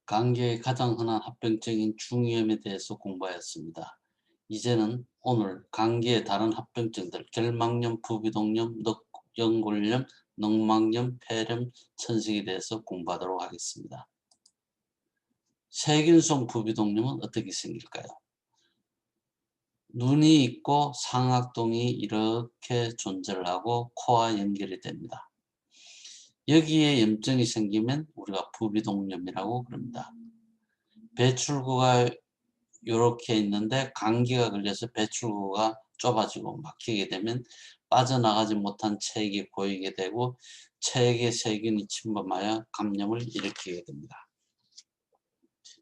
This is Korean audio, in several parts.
감기의 가장 흔한 합병증인 중이염에 대해서 공부하였습니다. 이제는 오늘 감기의 다른 합병증들, 결막염, 부비동염, 연골염, 늑막염, 폐렴, 천식에 대해서 공부하도록 하겠습니다. 세균성 부비동염은 어떻게 생길까요? 눈이 있고 상악동이 이렇게 존재를 하고 코와 연결이 됩니다. 여기에 염증이 생기면 우리가 부비동염이라고 그럽니다. 배출구가 이렇게 있는데 감기가 걸려서 배출구가 좁아지고 막히게 되면 빠져나가지 못한 체액이 고이게 되고 체액에 세균이 침범하여 감염을 일으키게 됩니다.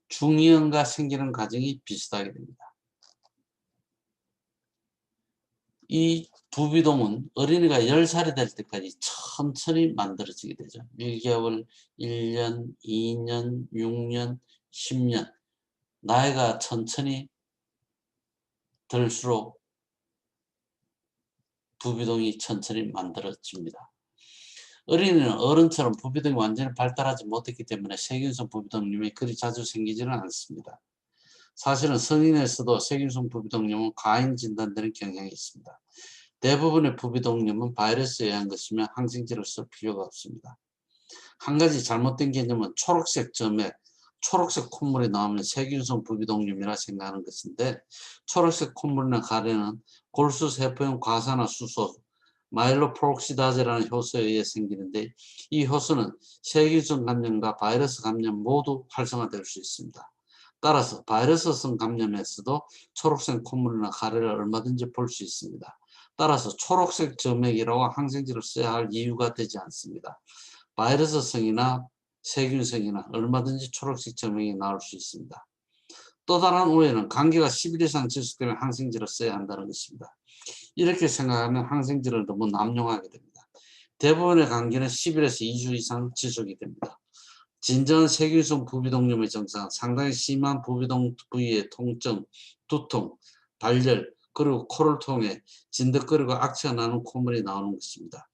중이염과 생기는 과정이 비슷하게 됩니다. 이 부비동은 어린이가 10살이 될 때까지 천천히 만들어지게 되죠. 1개월, 1년, 2년, 6년, 10년 나이가 천천히 들수록 부비동이 천천히 만들어집니다. 어린이는 어른처럼 부비동이 완전히 발달하지 못했기 때문에 세균성 부비동염이 그리 자주 생기지는 않습니다. 사실은 성인에서도 세균성 부비동염은 과잉 진단되는 경향이 있습니다. 대부분의 부비동염은 바이러스에 의한 것이며 항생제를 쓸 필요가 없습니다. 한 가지 잘못된 개념은 초록색 점에 초록색 콧물이 나오면 세균성 부비동염이라 생각하는 것인데, 초록색 콧물이나 가래는 골수세포형 과산화수소 마일로프록시다제라는 효소에 의해 생기는데, 이 효소는 세균성 감염과 바이러스 감염 모두 활성화될 수 있습니다. 따라서 바이러스성 감염에서도 초록색 콧물이나 가래를 얼마든지 볼 수 있습니다. 따라서 초록색 점액이라고 항생제를 써야 할 이유가 되지 않습니다. 바이러스성이나 세균성이나 얼마든지 초록색 점액이 나올 수 있습니다. 또 다른 오해는 감기가 10일 이상 지속되면 항생제를 써야 한다는 것입니다. 이렇게 생각하면 항생제를 너무 남용하게 됩니다. 대부분의 감기는 10일에서 2주 이상 지속이 됩니다. 진정한 세균성 부비동염의 증상은 상당히 심한 부비동 부위의 통증, 두통, 발열, 그리고 코를 통해 진득거리고 악취가 나는 콧물이 나오는 것입니다.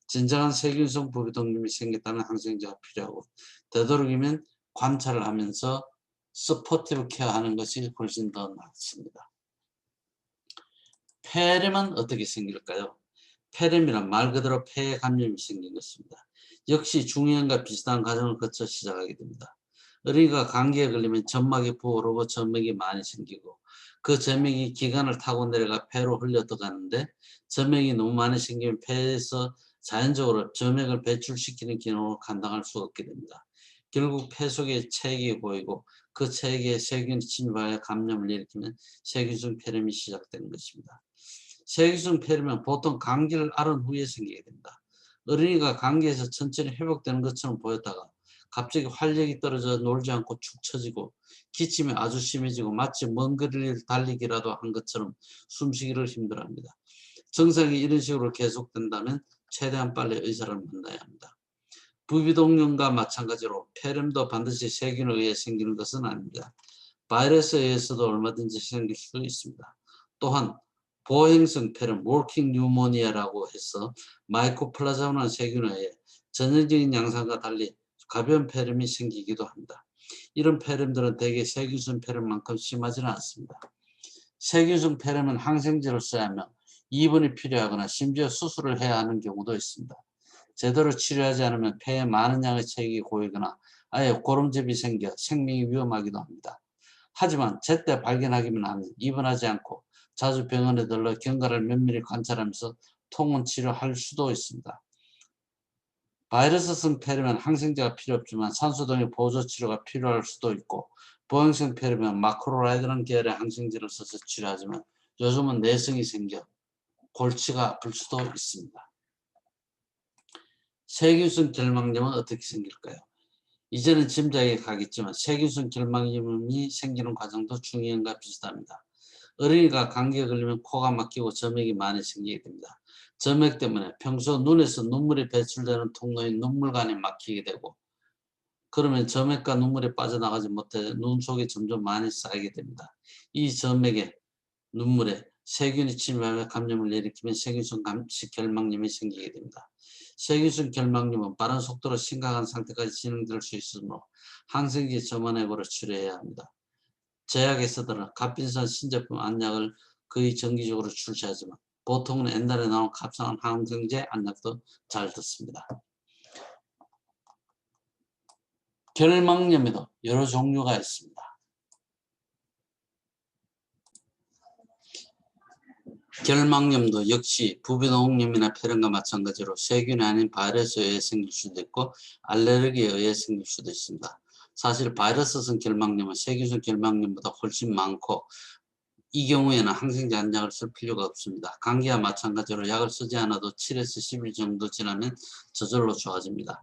진정한 세균성 부비동염이 생겼다면 항생제가 필요하고, 되도록이면 관찰을 하면서 서포티브 케어하는 것이 훨씬 더 낫습니다. 폐렴은 어떻게 생길까요? 폐렴이란 말 그대로 폐에 감염이 생긴 것입니다. 역시 중이염과 비슷한 과정을 거쳐 시작하게 됩니다. 어린이가 감기에 걸리면 점막이 부어오르고 점액이 많이 생기고, 그 점액이 기관을 타고 내려가 폐로 흘려 들어가는데, 점액이 너무 많이 생기면 폐에서 자연적으로 점액을 배출시키는 기능을 감당할 수가 없게 됩니다. 결국 폐 속에 체액이 고이고 그 체액에 세균이 침입하여 감염을 일으키면 세균성 폐렴이 시작되는 것입니다. 세균성 폐렴은 보통 감기를 앓은 후에 생기게 됩니다. 어린이가 감기에서 천천히 회복되는 것처럼 보였다가 갑자기 활력이 떨어져 놀지 않고 축 처지고 기침이 아주 심해지고 마치 먼 거리를 달리기라도 한 것처럼 숨쉬기를 힘들어합니다. 증상이 이런 식으로 계속된다면 최대한 빨리 의사를 만나야 합니다. 부비동염과 마찬가지로 폐렴도 반드시 세균에 의해 생기는 것은 아닙니다. 바이러스에 의해서도 얼마든지 생길 수 있습니다. 또한 보행성 폐렴, 워킹 뉴모니아라고 해서 마이코플라즈마라는 세균에 의해 전형적인 양상과 달리 가벼운 폐렴이 생기기도 합니다. 이런 폐렴들은 대개 세균성 폐렴만큼 심하지는 않습니다. 세균성 폐렴은 항생제를 써야 하며 입원이 필요하거나 심지어 수술을 해야 하는 경우도 있습니다. 제대로 치료하지 않으면 폐에 많은 양의 체액이 고이거나 아예 고름접이 생겨 생명이 위험하기도 합니다. 하지만 제때 발견하기만 하면 입원하지 않고 자주 병원에 들러 경과를 면밀히 관찰하면서 통원 치료할 수도 있습니다. 바이러스성 폐렴은 항생제가 필요 없지만 산소 등의 보조 치료가 필요할 수도 있고, 보행성 폐렴은 마크로라이드라는 계열의 항생제를 써서 치료하지만 요즘은 내성이 생겨 골치가 아플 수도 있습니다. 세균성 결막염은 어떻게 생길까요? 이제는 짐작이 가겠지만 세균성 결막염이 생기는 과정도 중이염과 비슷합니다. 어린이가 감기에 걸리면 코가 막히고 점액이 많이 생기게 됩니다. 점액 때문에 평소 눈에서 눈물이 배출되는 통로인 눈물관이 막히게 되고, 그러면 점액과 눈물이 빠져나가지 못해 눈 속에 점점 많이 쌓이게 됩니다. 이 점액에 눈물에 세균이 침입하며 감염을 일으키면 세균성 결막염이 생기게 됩니다. 세균성 결막염은 빠른 속도로 심각한 상태까지 진행될 수 있으므로 항생제 점원액으로 치료해야 합니다. 제약회사들은 갑빈산 신제품 안약을 거의 정기적으로 출시하지만 보통은 옛날에 나온 값싼 항생제 안약도 잘 듣습니다. 결막염에도 여러 종류가 있습니다. 결막염도 역시 부비동염이나 폐렴과 마찬가지로 세균이 아닌 바이러스에 의해 생길 수도 있고 알레르기에 의해 생길 수도 있습니다. 사실 바이러스성 결막염은 세균성 결막염보다 훨씬 많고 이 경우에는 항생제 한 약을 쓸 필요가 없습니다. 감기와 마찬가지로 약을 쓰지 않아도 7에서 10일 정도 지나면 저절로 좋아집니다.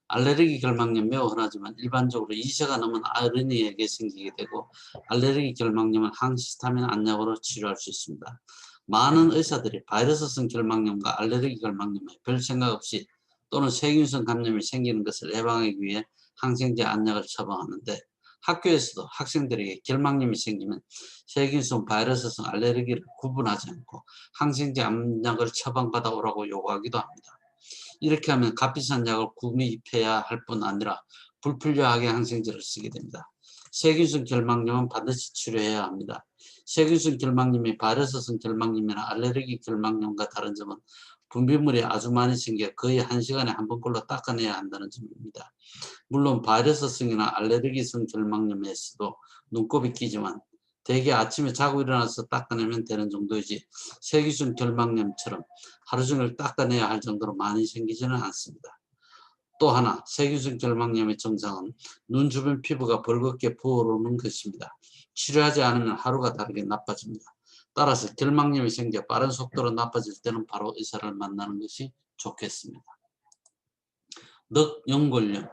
알레르기 결막염 매우 흔하지만 일반적으로 2세가 넘은 어린이에게 생기게 되고 알레르기 결막염은 항히스타민 안약으로 치료할 수 있습니다. 많은 의사들이 바이러스성 결막염과 알레르기 결막염에 별 생각 없이 또는 세균성 감염이 생기는 것을 예방하기 위해 항생제 안약을 처방하는데 학교에서도 학생들에게 결막염이 생기면 세균성, 바이러스성 알레르기를 구분하지 않고 항생제 안약을 처방받아 오라고 요구하기도 합니다. 이렇게 하면 값비싼 약을 구입해야 할 뿐 아니라 불필요하게 항생제를 쓰게 됩니다. 세균성 결막염은 반드시 치료해야 합니다. 세균성 결막염이 바이러스성 결막염이나 알레르기 결막염과 다른 점은 분비물이 아주 많이 생겨 거의 1시간에 한 번꼴로 닦아내야 한다는 점입니다. 물론 바이러스성이나 알레르기성 결막염에서도 눈곱이 끼지만 대개 아침에 자고 일어나서 닦아내면 되는 정도이지 세균성 결막염처럼 하루 종일 닦아내야 할 정도로 많이 생기지는 않습니다. 또 하나 세균성 결막염의 증상은 눈 주변 피부가 벌겋게 부어오르는 것입니다. 치료하지 않으면 하루가 다르게 나빠집니다. 따라서 결막염이 생겨 빠른 속도로 나빠질 때는 바로 의사를 만나는 것이 좋겠습니다. 늑연골염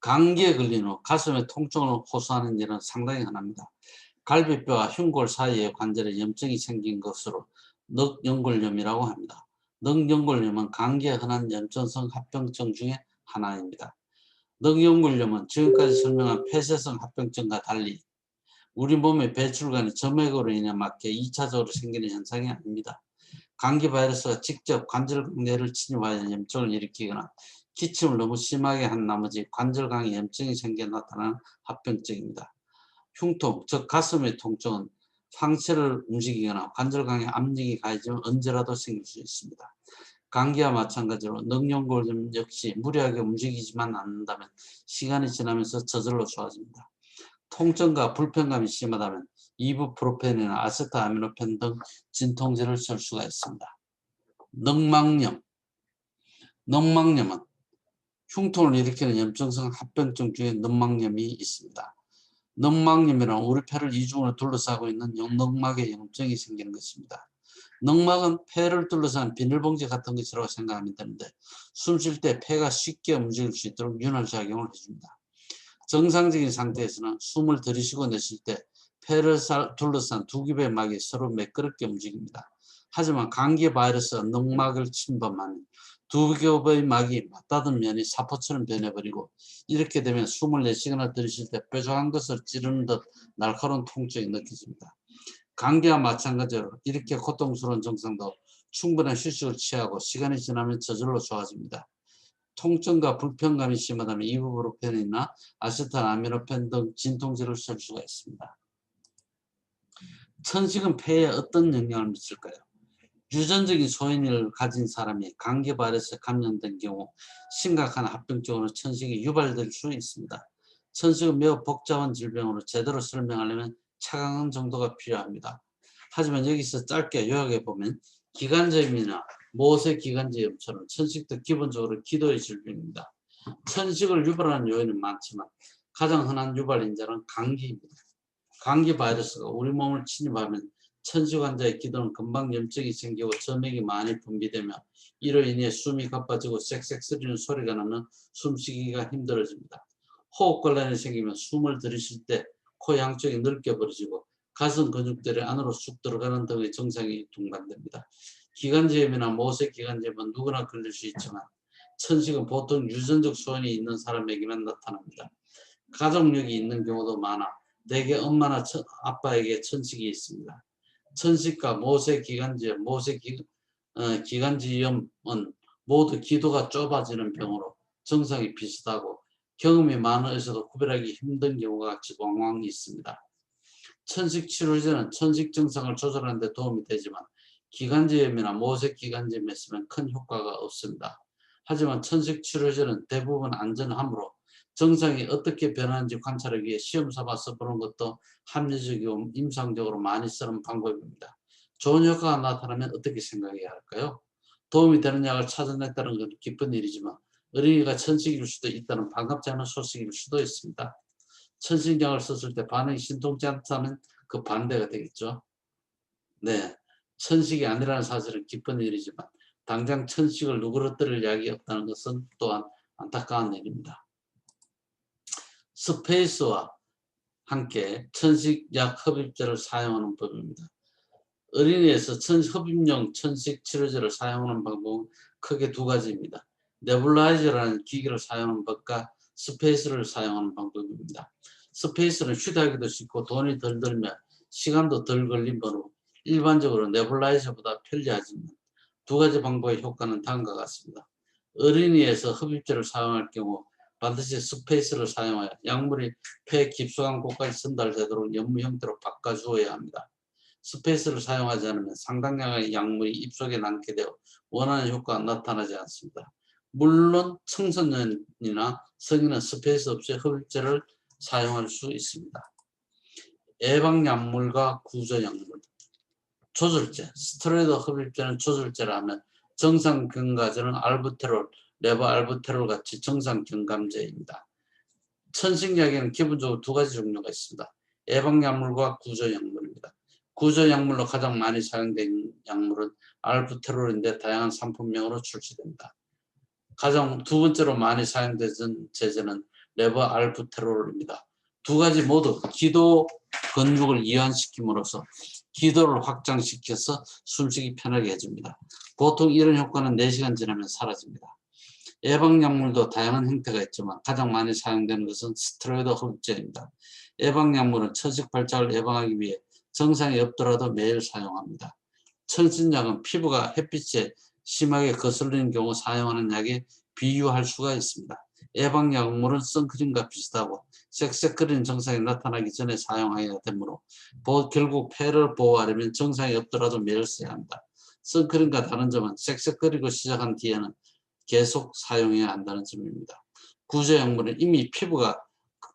감기에 걸린 후 가슴에 통증을 호소하는 일은 상당히 흔합니다. 갈비뼈와 흉골 사이의 관절에 염증이 생긴 것으로 늑연골염이라고 합니다. 늑연골염은 감기에 흔한 염증성 합병증 중에 하나입니다. 늑연골염은 지금까지 설명한 폐쇄성 합병증과 달리 우리 몸의 배출관이 점액으로 인해 막혀 2차적으로 생기는 현상이 아닙니다. 감기 바이러스가 직접 관절강 내를 침입하여 염증을 일으키거나 기침을 너무 심하게 한 나머지 관절강에 염증이 생겨 나타나는 합병증입니다. 흉통, 즉 가슴의 통증은 상체를 움직이거나 관절강에 압력이 가해지면 언제라도 생길 수 있습니다. 감기와 마찬가지로 늑연골염 역시 무리하게 움직이지만 않는다면 시간이 지나면서 저절로 좋아집니다. 통증과 불편감이 심하다면 이부프로펜이나 아세트아미노펜 등 진통제를 쓸 수가 있습니다. 늑막염. 늑막염은 흉통을 일으키는 염증성 합병증 중에 늑막염이 있습니다. 늑막염이란 우리 폐를 이중으로 둘러싸고 있는 늑막에 염증이 생기는 것입니다. 늑막은 폐를 둘러싼 비닐봉지 같은 것이라고 생각하면 되는데 숨 쉴 때 폐가 쉽게 움직일 수 있도록 윤활작용을 해줍니다. 정상적인 상태에서는 숨을 들이쉬고 내쉴 때 폐를 둘러싼 두 겹의 막이 서로 매끄럽게 움직입니다. 하지만 감기 바이러스가 늑막을 침범하면 두 겹의 막이 맞닿은 면이 사포처럼 변해버리고 이렇게 되면 숨을 내쉬거나 들이쉴 때 뾰족한 것을 찌르는 듯 날카로운 통증이 느껴집니다. 감기와 마찬가지로 이렇게 고통스러운 증상도 충분한 휴식을 취하고 시간이 지나면 저절로 좋아집니다. 통증과 불편감이 심하다면 이부프로펜이나 아세트아미노펜 등 진통제를 쓸 수가 있습니다. 천식은 폐에 어떤 영향을 미칠까요? 유전적인 소인을 가진 사람이 감기 바이러스에 감염된 경우 심각한 합병증으로 천식이 유발될 수 있습니다. 천식은 매우 복잡한 질병으로 제대로 설명하려면 차가운 정도가 필요합니다. 하지만 여기서 짧게 요약해 보면 기관지염이나 모세기관지염처럼 천식도 기본적으로 기도의 질병입니다. 천식을 유발하는 요인은 많지만 가장 흔한 유발인자는 감기입니다. 감기 바이러스가 우리 몸을 침입하면 천식 환자의 기도는 금방 염증이 생기고 점액이 많이 분비되며 이로 인해 숨이 가빠지고 쌕쌕 소리는 소리가 나면 숨쉬기가 힘들어집니다. 호흡곤란이 생기면 숨을 들이쉴 때 코 양쪽이 넓게 벌어지고 가슴 근육들이 안으로 쑥 들어가는 등의 증상이 동반됩니다. 기관지염이나 모세기관지염은 누구나 걸릴 수 있지만 천식은 보통 유전적 소인이 있는 사람에게만 나타납니다. 가족력이 있는 경우도 많아 대개 엄마나 아빠에게 천식이 있습니다. 천식과 모세기관지염, 기관지염은 모두 기도가 좁아지는 병으로 증상이 비슷하고 경험이 많은 의사도 구별하기 힘든 경우가 왕왕 있습니다. 천식 치료제는 천식 증상을 조절하는 데 도움이 되지만 기관지염이나 모세기관지염에 있으면 큰 효과가 없습니다. 하지만 천식 치료제는 대부분 안전하므로 증상이 어떻게 변하는지 관찰하기 위해 시험 삼아 써보는 것도 합리적이고 임상적으로 많이 쓰는 방법입니다. 좋은 효과가 나타나면 어떻게 생각해야 할까요? 도움이 되는 약을 찾아냈다는 건 기쁜 일이지만 어린이가 천식일 수도 있다는 반갑지 않은 소식일 수도 있습니다. 천식약을 썼을 때 반응이 신통치 않다면 그 반대가 되겠죠. 네, 천식이 아니라는 사실은 기쁜 일이지만 당장 천식을 누그러뜨릴 약이 없다는 것은 또한 안타까운 일입니다. 스페이스와 함께 천식약 흡입제를 사용하는 법입니다. 어린이에서 흡입용 천식 치료제를 사용하는 방법은 크게 두 가지입니다. 네뷸라이저라는 기기를 사용하는 법과 스페이스를 사용하는 방법입니다. 스페이스는 휴대하기도 쉽고 돈이 덜 들며 시간도 덜 걸린 번호 일반적으로 네뷸라이저보다 편리하지만 두 가지 방법의 효과는 다음과 같습니다. 어린이에서 흡입제를 사용할 경우 반드시 스페이스를 사용하여 약물이 폐 깊숙한 곳까지 전달되도록 연무 형태로 바꿔주어야 합니다. 스페이스를 사용하지 않으면 상당량의 약물이 입속에 남게 되어 원하는 효과가 나타나지 않습니다. 물론 청소년이나 성인은 스페이스 없이 흡입제를 사용할 수 있습니다. 예방약물과 구조약물, 조절제, 스테로이드 흡입제는 조절제라면 정상경과제는 알부테롤, 레버알부테롤 같이 정상경감제입니다. 천식약에는 기본적으로 두 가지 종류가 있습니다. 예방약물과 구조약물입니다. 구조약물로 가장 많이 사용된 약물은 알부테롤인데 다양한 상품명으로 출시됩니다. 가장 두 번째로 많이 사용되는 제제는 레버알부테롤입니다. 두 가지 모두 기도 근육을 이완시킴으로써 기도를 확장시켜서 숨쉬기 편하게 해줍니다. 보통 이런 효과는 4시간 지나면 사라집니다. 예방약물도 다양한 형태가 있지만 가장 많이 사용되는 것은 스테로이드 흡입제입니다. 예방약물은 천식 발작을 예방하기 위해 증상이 없더라도 매일 사용합니다. 천식약은 피부가 햇빛에 심하게 거슬리는 경우 사용하는 약에 비유할 수가 있습니다. 예방약물은 선크림과 비슷하고 쌕쌕거리는 증상이 나타나기 전에 사용해야 되므로 결국 폐를 보호하려면 증상이 없더라도 매일 써야 합니다. 선크림과 다른 점은 쌕쌕거리고 시작한 뒤에는 계속 사용해야 한다는 점입니다. 구조약물은 이미 피부가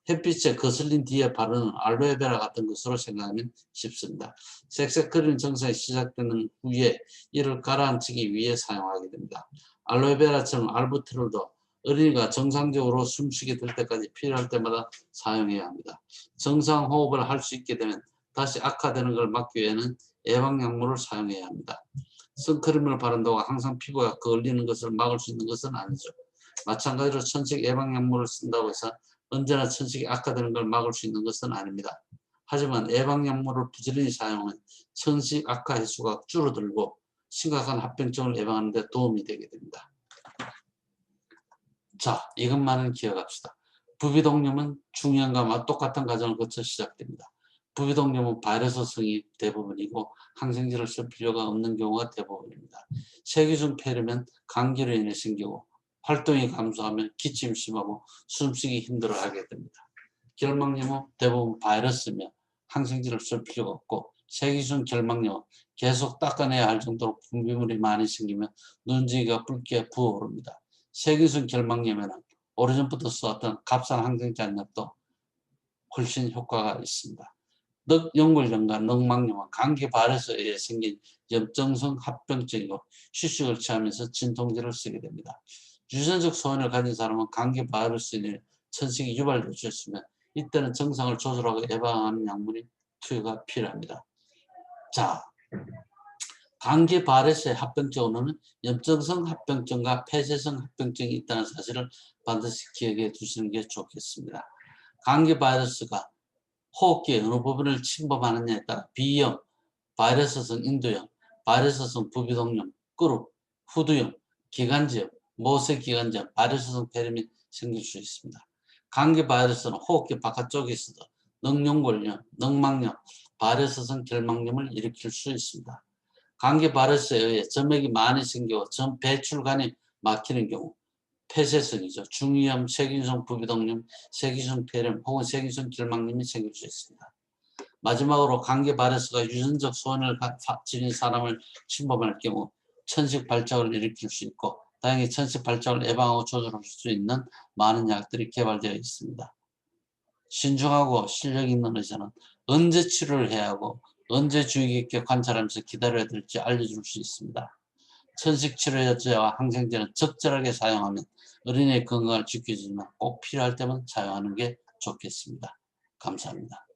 햇빛에 거슬린 뒤에 바르는 알로에베라 같은 것으로 생각하면 쉽습니다. 색색거리는 증상이 시작되는 후에 이를 가라앉히기 위해 사용하게 됩니다. 알로에베라처럼 알부테롤도 어린이가 정상적으로 숨쉬게 될 때까지 필요할 때마다 사용해야 합니다. 정상 호흡을 할 수 있게 되면 다시 악화되는 걸 막기 위해는 예방약물을 사용해야 합니다. 선크림을 바른다고 항상 피부가 걸리는 것을 막을 수 있는 것은 아니죠. 마찬가지로 천식 예방약물을 쓴다고 해서 언제나 천식이 악화되는 걸 막을 수 있는 것은 아닙니다. 하지만 예방약물을 부지런히 사용하면 천식 악화 횟수가 줄어들고 심각한 합병증을 예방하는 데 도움이 되게 됩니다. 자, 이것만은 기억합시다. 부비동염은 중이염과 똑같은 과정을 거쳐 시작됩니다. 부비동염은 바이러스성이 대부분이고 항생제를 쓸 필요가 없는 경우가 대부분입니다. 세균성 폐렴은 감기로 인해 생기고 활동이 감소하면 기침이 심하고 숨쉬기 힘들어하게 됩니다. 결막염은 대부분 바이러스며 항생제를 쓸 필요가 없고 세균성 결막염은 계속 닦아내야 할 정도로 분비물이 많이 생기면 눈지가 붉게 부어오릅니다. 세균성 결막염에는 오래전부터 써왔던 값싼 항생제 한 약도 훨씬 효과가 있습니다. 늑연골염과 늑막염은 감기 바이러스에 의해 생긴 염증성 합병증이고 휴식을 취하면서 진통제를 쓰게 됩니다. 유전적 소원을 가진 사람은 감기 바이러스에 천식이 유발될 수 있으면 이때는 증상을 조절하고 예방하는 약물이 투여가 필요합니다. 자, 감기 바이러스의 합병증으로는 염증성 합병증과 폐쇄성 합병증이 있다는 사실을 반드시 기억해 두시는 게 좋겠습니다. 감기 바이러스가 호흡기의 어느 부분을 침범하느냐에 따라 비염, 바이러스성 인두염, 바이러스성 부비동염, 그룹, 후두염, 기관지염, 모세기관지염, 바이러스성 폐렴이 생길 수 있습니다. 감기 바이러스는 호흡기 바깥쪽에 있어도 늑연골염, 늑막염, 바이러스성 결막염을 일으킬 수 있습니다. 감기 바이러스에 의해 점액이 많이 생기고 점 배출관이 막히는 경우 폐쇄성이죠. 중이염, 세균성 부비동염, 세균성 폐렴 혹은 세균성 결막염이 생길 수 있습니다. 마지막으로 감기 바이러스가 유전적 소원을 지닌 사람을 침범할 경우 천식 발작을 일으킬 수 있고 다행히 천식 발작을 예방하고 조절할 수 있는 많은 약들이 개발되어 있습니다. 신중하고 실력 있는 의사는 언제 치료를 해야 하고 언제 주의 깊게 관찰하면서 기다려야 될지 알려줄 수 있습니다. 천식 치료제와 항생제는 적절하게 사용하면 어린이의 건강을 지켜주지만 꼭 필요할 때만 사용하는 게 좋겠습니다. 감사합니다.